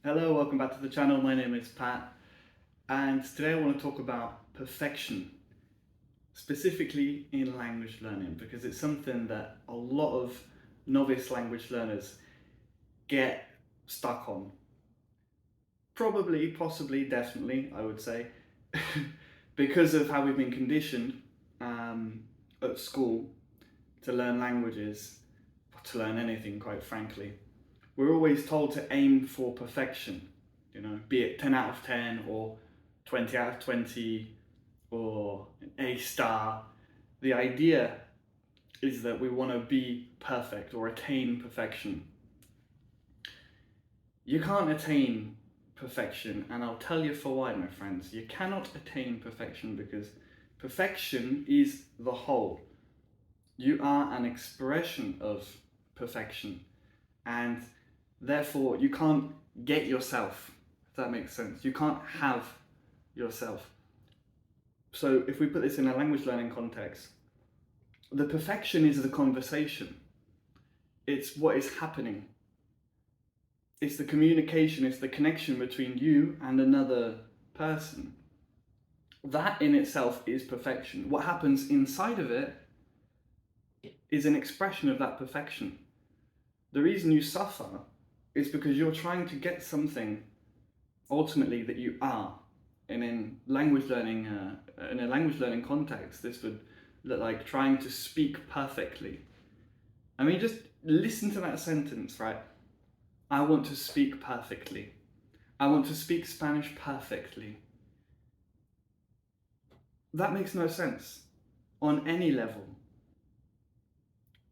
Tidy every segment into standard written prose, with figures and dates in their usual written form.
Hello, welcome back to the channel. My name is Pat, and today I want to talk about perfection, specifically in language learning, because it's something that a lot of novice language learners get stuck on. Probably, possibly, definitely, I would say, because of how we've been conditioned at school to learn languages, or to learn anything, quite frankly. We're always told to aim for perfection, be it 10 out of 10 or 20 out of 20 or an A star. The idea is that we want to be perfect or attain perfection. You can't attain perfection, and I'll tell you for why, my friends. You cannot attain perfection because perfection is the whole. You are an expression of perfection, and therefore you can't get yourself, if that makes sense. You can't have yourself. So if we put this in a language learning context, the perfection is the conversation. It's what is happening. It's the communication, it's the connection between you and another person. That in itself is perfection. What happens inside of it is an expression of that perfection. The reason you suffer is because you're trying to get something ultimately that you are. And in language learning, in a language learning context, this would look like trying to speak perfectly. I mean, just listen to that sentence, right? I want to speak perfectly. I want to speak Spanish perfectly. That makes no sense on any level.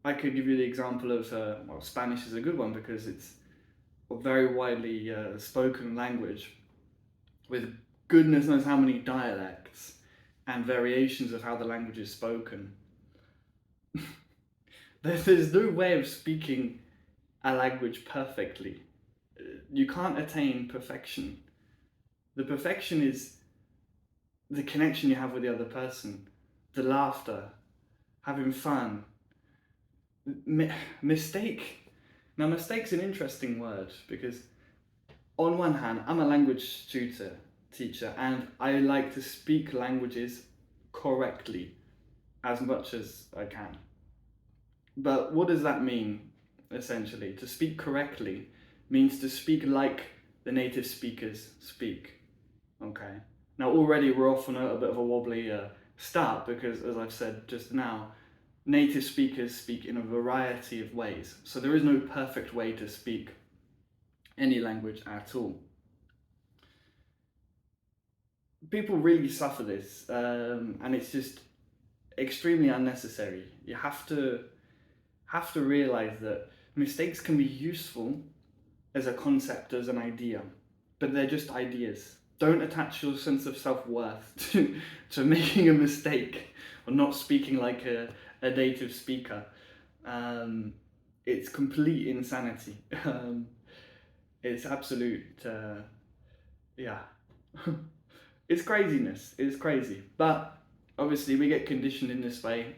I could give you the example of, Spanish is a good one because it's a very widely spoken language with goodness knows how many dialects and variations of how the language is spoken. There's no way of speaking a language perfectly. You can't attain perfection. The perfection is the connection you have with the other person, the laughter, having fun. Mistake. Now, mistake's an interesting word because on one hand, I'm a language teacher, and I like to speak languages correctly as much as I can. But what does that mean, essentially? To speak correctly means to speak like the native speakers speak. Okay. Now, already we're off on a bit of a wobbly start because, as I've said just now, native speakers speak in a variety of ways. So there is no perfect way to speak any language at all. People really suffer this, and it's just extremely unnecessary. You have to realize that mistakes can be useful as a concept, as an idea, but they're just ideas. Don't attach your sense of self-worth to making a mistake or not speaking like a native speaker. It's complete insanity. It's absolute, yeah. It's craziness. It's crazy. But obviously we get conditioned in this way.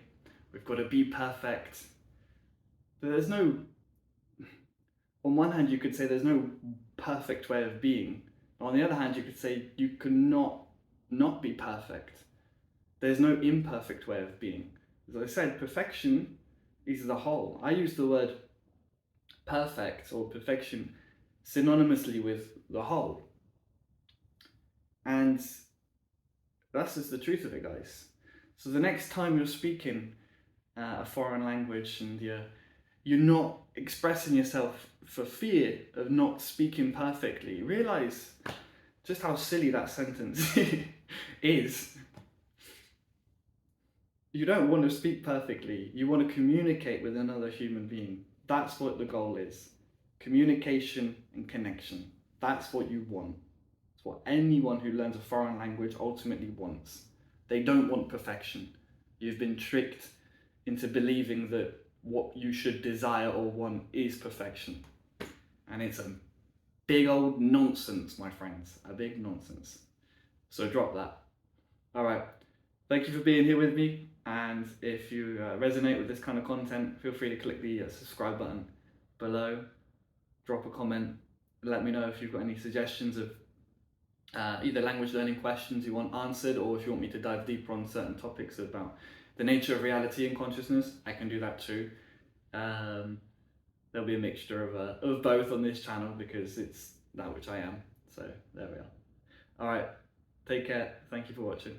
We've got to be perfect. There's no, on one hand you could say there's no perfect way of being. On the other hand you could say you cannot not be perfect. There's no imperfect way of being. As I said, perfection is the whole. I use the word perfect or perfection synonymously with the whole. And that's just the truth of it, guys. So the next time you're speaking a foreign language and you're not expressing yourself for fear of not speaking perfectly, realize just how silly that sentence is. You don't want to speak perfectly. You want to communicate with another human being. That's what the goal is. Communication and connection. That's what you want. It's what anyone who learns a foreign language ultimately wants. They don't want perfection. You've been tricked into believing that what you should desire or want is perfection. And it's a big old nonsense, my friends. A big nonsense. So drop that. Alright. Thank you for being here with me. And if you resonate with this kind of content, feel free to click the subscribe button below. Drop a comment. let me know if you've got any suggestions of either language learning questions you want answered, or if you want me to dive deeper on certain topics about the nature of reality and consciousness, I can do that too. There'll be a mixture of both on this channel because it's that which I am. So there we are. All right, take care. Thank you for watching.